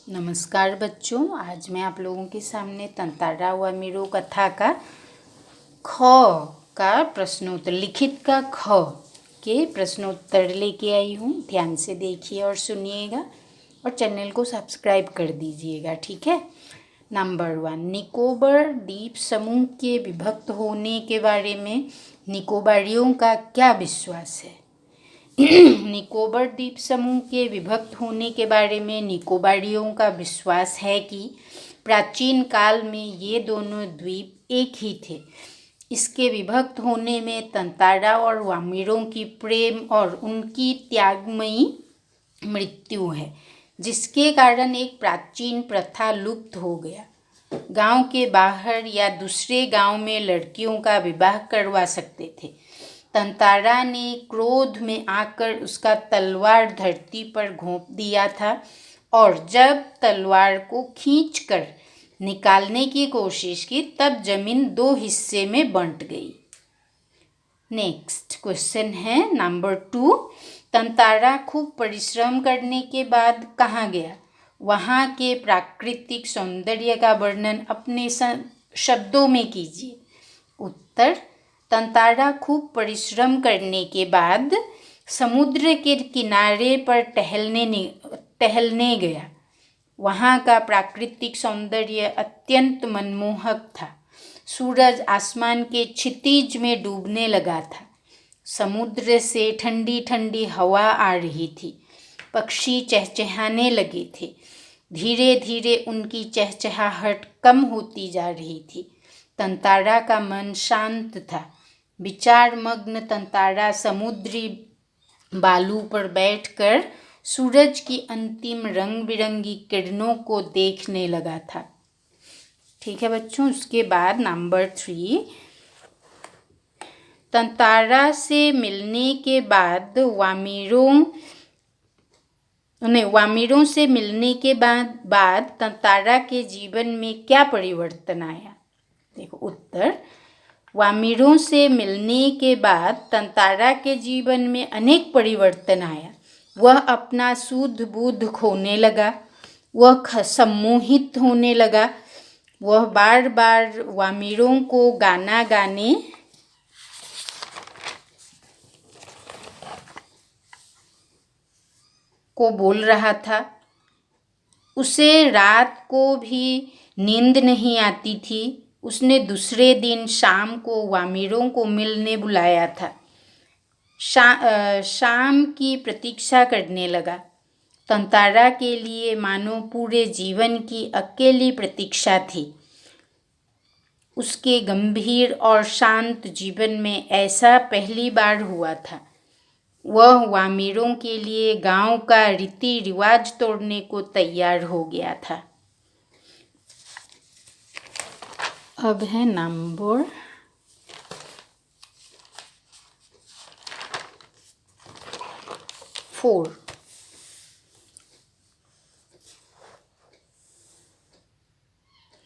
नमस्कार बच्चों, आज मैं आप लोगों के सामने तंतारा व मीरो कथा का ख का प्रश्नोत्तर लिखित का ख के प्रश्नोत्तर लेके आई हूँ। ध्यान से देखिए और सुनिएगा और चैनल को सब्सक्राइब कर दीजिएगा, ठीक है। नंबर 1, निकोबार द्वीप समूह के विभक्त होने के बारे में निकोबारियों का क्या विश्वास है। निकोबार द्वीप समूह के विभक्त होने के बारे में निकोबारियों का विश्वास है कि प्राचीन काल में ये दोनों द्वीप एक ही थे। इसके विभक्त होने में तंतारा और वामिरों की प्रेम और उनकी त्यागमयी मृत्यु है, जिसके कारण एक प्राचीन प्रथा लुप्त हो गया। गांव के बाहर या दूसरे गांव में लड़कियों का विवाह करवा सकते थे। तंतारा ने क्रोध में आकर उसका तलवार धरती पर घोंप दिया था और जब तलवार को खींचकर निकालने की कोशिश की तब जमीन 2 हिस्से में बंट गई। नेक्स्ट क्वेश्चन है नंबर 2, तंतारा खूब परिश्रम करने के बाद कहाँ गया। वहाँ के प्राकृतिक सौंदर्य का वर्णन अपने शब्दों में कीजिए। उत्तर, तंतारा खूब परिश्रम करने के बाद समुद्र के किनारे पर टहलने गया। वहाँ का प्राकृतिक सौंदर्य अत्यंत मनमोहक था। सूरज आसमान के क्षितिज में डूबने लगा था। समुद्र से ठंडी ठंडी हवा आ रही थी। पक्षी चहचहाने लगे थे। धीरे धीरे उनकी चहचहाहट कम होती जा रही थी। तंतारा का मन शांत था। विचारमग्न तंतारा समुद्री बालू पर बैठकर सूरज की अंतिम रंग बिरंगी किरणों को देखने लगा था। ठीक है बच्चों, उसके बाद नंबर 3, तंतारा से मिलने के बाद वामिरों से मिलने के बाद तंतारा के जीवन में क्या परिवर्तन आया। देखो उत्तर, वामिरों से मिलने के बाद तंतारा के जीवन में अनेक परिवर्तन आया। वह अपना सूझ बूझ खोने लगा। वह सम्मोहित होने लगा। वह बार बार वामिरों को गाना गाने को बोल रहा था। उसे रात को भी नींद नहीं आती थी। उसने दूसरे दिन शाम को वामिरों को मिलने बुलाया था। शाम की प्रतीक्षा करने लगा। तंतारा के लिए मानो पूरे जीवन की अकेली प्रतीक्षा थी। उसके गंभीर और शांत जीवन में ऐसा पहली बार हुआ था। वह वामिरों के लिए गांव का रीति रिवाज तोड़ने को तैयार हो गया था। अब है नंबर 4।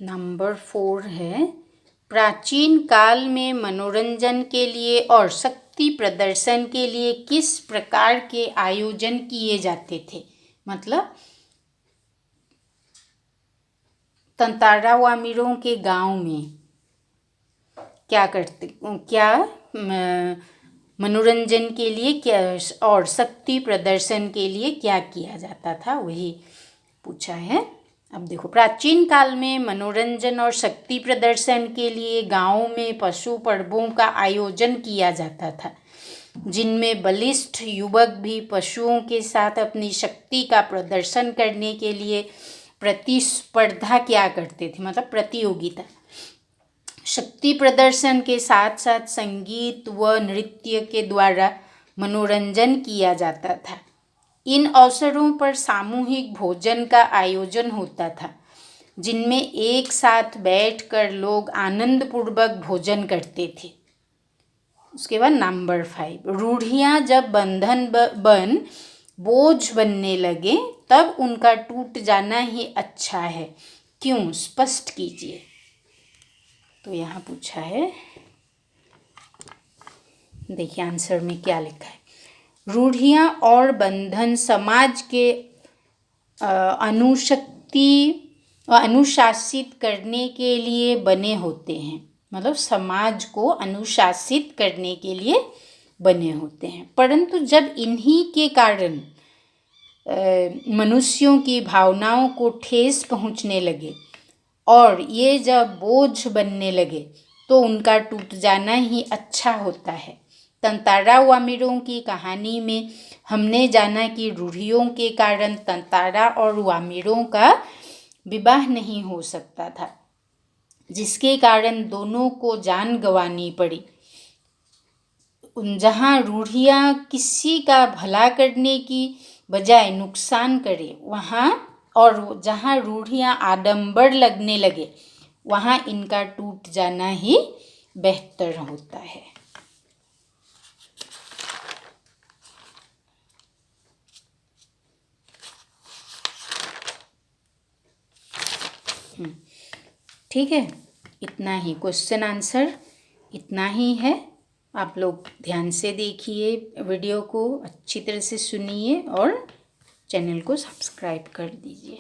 नंबर 4 है, प्राचीन काल में मनोरंजन के लिए और शक्ति प्रदर्शन के लिए किस प्रकार के आयोजन किए जाते थे। मतलब तंतारा वामिरों के गांव में क्या मनोरंजन के लिए क्या और शक्ति प्रदर्शन के लिए क्या किया जाता था, वही पूछा है। अब देखो, प्राचीन काल में मनोरंजन और शक्ति प्रदर्शन के लिए गांवों में पशु पर्वों का आयोजन किया जाता था, जिनमें बलिष्ठ युवक भी पशुओं के साथ अपनी शक्ति का प्रदर्शन करने के लिए प्रतिस्पर्धा किया करते थे, मतलब प्रतियोगिता। शक्ति प्रदर्शन के साथ साथ संगीत व नृत्य के द्वारा मनोरंजन किया जाता था। इन अवसरों पर सामूहिक भोजन का आयोजन होता था, जिनमें एक साथ बैठकर लोग आनंदपूर्वक भोजन करते थे। उसके बाद नंबर 5, रूढ़ियाँ जब बंधन बन बोझ बनने लगे तब उनका टूट जाना ही अच्छा है। क्यों, स्पष्ट कीजिए। तो यहाँ पूछा है, देखिए आंसर में क्या लिखा है। रूढ़ियाँ और बंधन समाज के अनुशक्त मुक्ति और अनुशासित करने के लिए बने होते हैं, मतलब समाज को अनुशासित करने के लिए बने होते हैं। परंतु जब इन्हीं के कारण मनुष्यों की भावनाओं को ठेस पहुंचने लगे और ये जब बोझ बनने लगे तो उनका टूट जाना ही अच्छा होता है। तंतारा वामिरों की कहानी में हमने जाना कि रूढ़ियों के कारण तंतारा और वामिरों का विवाह नहीं हो सकता था, जिसके कारण दोनों को जान गंवानी पड़ी। जहाँ रूढ़ियाँ किसी का भला करने की बजाय नुकसान करे वहाँ, और जहाँ रूढ़ियाँ आडंबर लगने लगे वहाँ इनका टूट जाना ही बेहतर होता है। ठीक है, इतना ही क्वेश्चन आंसर इतना ही है। आप लोग ध्यान से देखिए, वीडियो को अच्छी तरह से सुनिए और चैनल को सब्सक्राइब कर दीजिए।